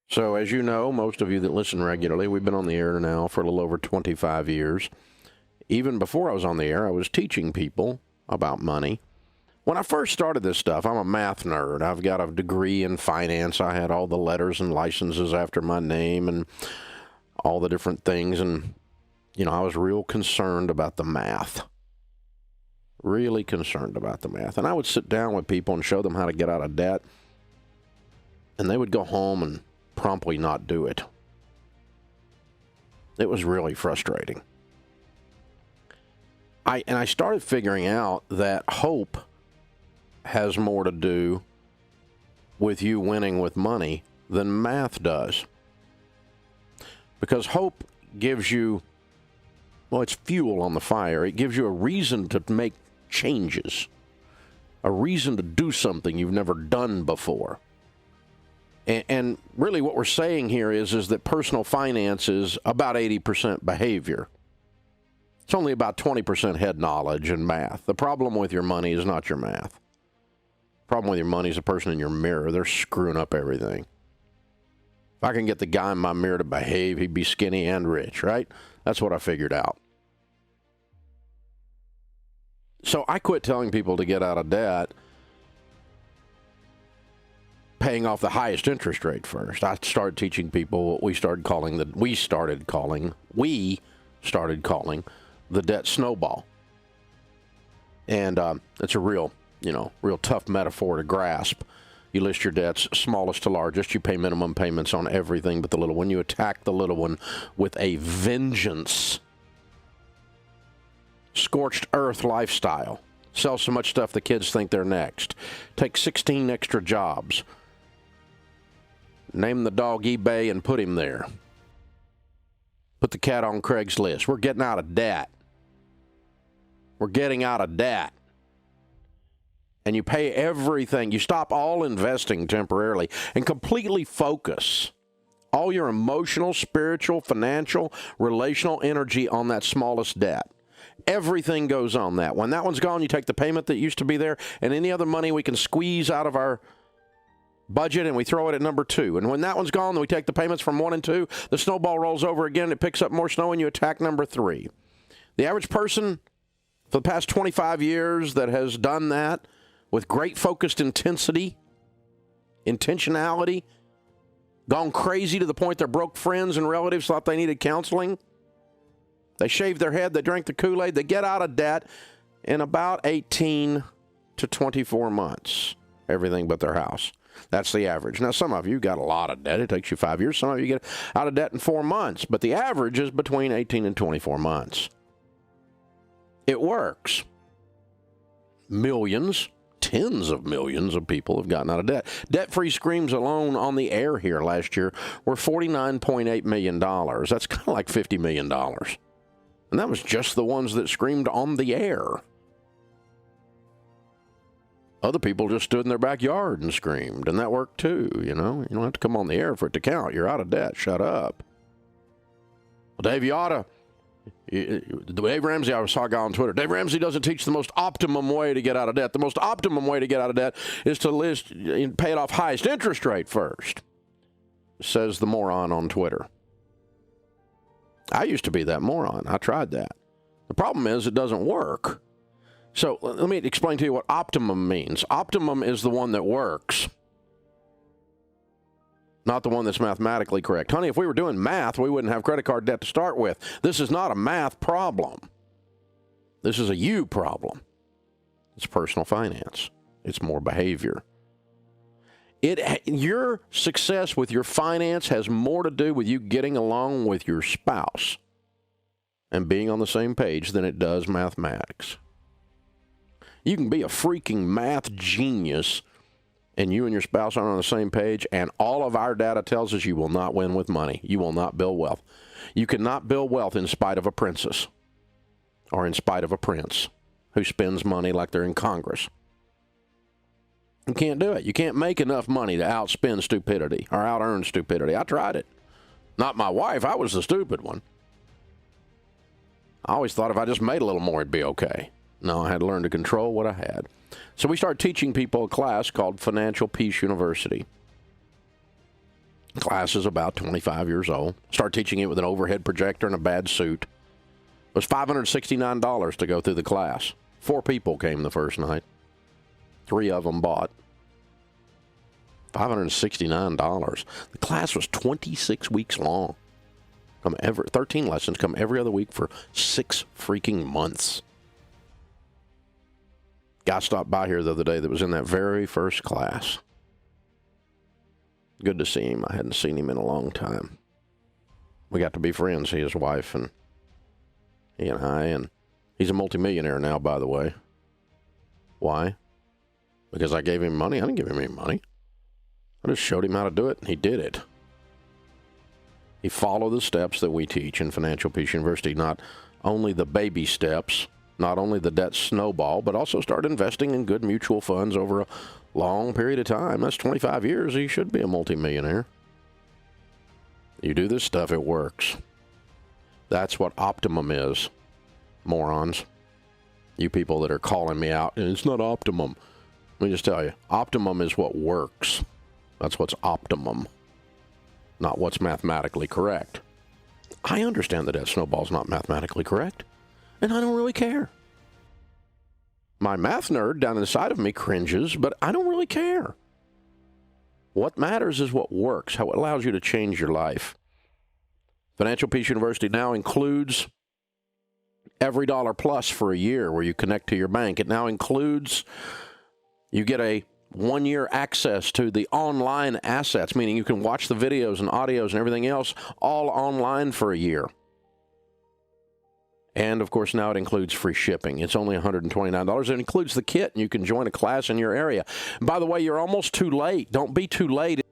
So as you know, most of you that listen regularly, we've been on the air now for a little over 25 years. Even before I was on the air, I was teaching people about money. When I first started this stuff, I'm a math nerd. I've got a degree in finance. I had all the letters and licenses after my name and all the different things. And, I was real concerned about the math. Really concerned about the math. And I would sit down with people and show them how to get out of debt. And they would go home and promptly not do it. It was really frustrating. I started figuring out that hope has more to do with you winning with money than math does. Because hope gives you, it's fuel on the fire. It gives you a reason to make changes, a reason to do something you've never done before. And really what we're saying here is that personal finance is about 80% behavior. It's only about 20% head knowledge and math. The problem with your money is not your math. The problem with your money is the person in your mirror. They're screwing up everything. If I can get the guy in my mirror to behave, he'd be skinny and rich, right? That's what I figured out. So I quit telling people to get out of debt, paying off the highest interest rate first. I started teaching people what we started calling the debt snowball. And it's a real tough metaphor to grasp. You list your debts smallest to largest. You pay minimum payments on everything but the little one. You attack the little one with a vengeance. Scorched earth lifestyle. Sell so much stuff the kids think they're next. Take 16 extra jobs. Name the dog eBay and put him there. Put the cat on Craigslist. We're getting out of debt. We're getting out of debt. And you pay everything. You stop all investing temporarily and completely focus all your emotional, spiritual, financial, relational energy on that smallest debt. Everything goes on that. When that one's gone, you take the payment that used to be there and any other money we can squeeze out of our budget and we throw it at number 2. And when that one's gone, then we take the payments from 1 and 2. The snowball rolls over again. It picks up more snow and you attack number 3. The average person for the past 25 years that has done that with great focused intentionality, gone crazy to the point their broke friends and relatives thought they needed counseling. They shaved their head. They drank the Kool-Aid. They get out of debt in about 18 to 24 months. Everything but their house. That's the average. Now, some of you got a lot of debt. It takes you 5 years. Some of you get out of debt in 4 months. But the average is between 18 and 24 months. It works. Millions, tens of millions of people have gotten out of debt. Debt-free screams alone on the air here last year were $49.8 million. That's kind of like $50 million. And that was just the ones that screamed on the air. Other people just stood in their backyard and screamed, and that worked too, You don't have to come on the air for it to count. You're out of debt. Shut up. Well, Dave Ramsey, I saw a guy on Twitter. Dave Ramsey doesn't teach the most optimum way to get out of debt. The most optimum way to get out of debt is to pay it off highest interest rate first, says the moron on Twitter. I used to be that moron. I tried that. The problem is it doesn't work. So let me explain to you what optimum means. Optimum is the one that works, not the one that's mathematically correct. Honey, if we were doing math, we wouldn't have credit card debt to start with. This is not a math problem. This is a you problem. It's personal finance. It's more behavior. Your success with your finance has more to do with you getting along with your spouse and being on the same page than it does mathematics. You can be a freaking math genius and you and your spouse aren't on the same page, and all of our data tells us you will not win with money. You will not build wealth. You cannot build wealth in spite of a princess or in spite of a prince who spends money like they're in Congress. You can't do it. You can't make enough money to outspend stupidity or out-earn stupidity. I tried it. Not my wife. I was the stupid one. I always thought if I just made a little more, it'd be okay. No, I had to learn to control what I had. So we started teaching people a class called Financial Peace University. Class is about 25 years old. Start teaching it with an overhead projector and a bad suit. It was $569 to go through the class. 4 people came the first night. 3 of them bought. $569. The class was 26 weeks long. 13 lessons come every other week for 6 freaking months. Guy stopped by here the other day that was in that very first class. Good to see him. I hadn't seen him in a long time. We got to be friends, he, his wife, and he and I, and he's a multimillionaire now, by the way. Why? Because I gave him money? I didn't give him any money. I just showed him how to do it, and he did it. He followed the steps that we teach in Financial Peace University, not only the baby steps, not only the debt snowball, but also start investing in good mutual funds over a long period of time. That's 25 years. He should be a multimillionaire. You do this stuff, it works. That's what optimum is, morons. You people that are calling me out, and it's not optimum. Let me just tell you, optimum is what works. That's what's optimum, not what's mathematically correct. I understand that debt snowball's not mathematically correct, and I don't really care. My math nerd down inside of me cringes, but I don't really care. What matters is what works, how it allows you to change your life. Financial Peace University now includes Every Dollar Plus for a year where you connect to your bank. It now includes, you get a 1-year access to the online assets, meaning you can watch the videos and audios and everything else all online for a year. And, of course, now it includes free shipping. It's only $129. It includes the kit, and you can join a class in your area. And by the way, you're almost too late. Don't be too late.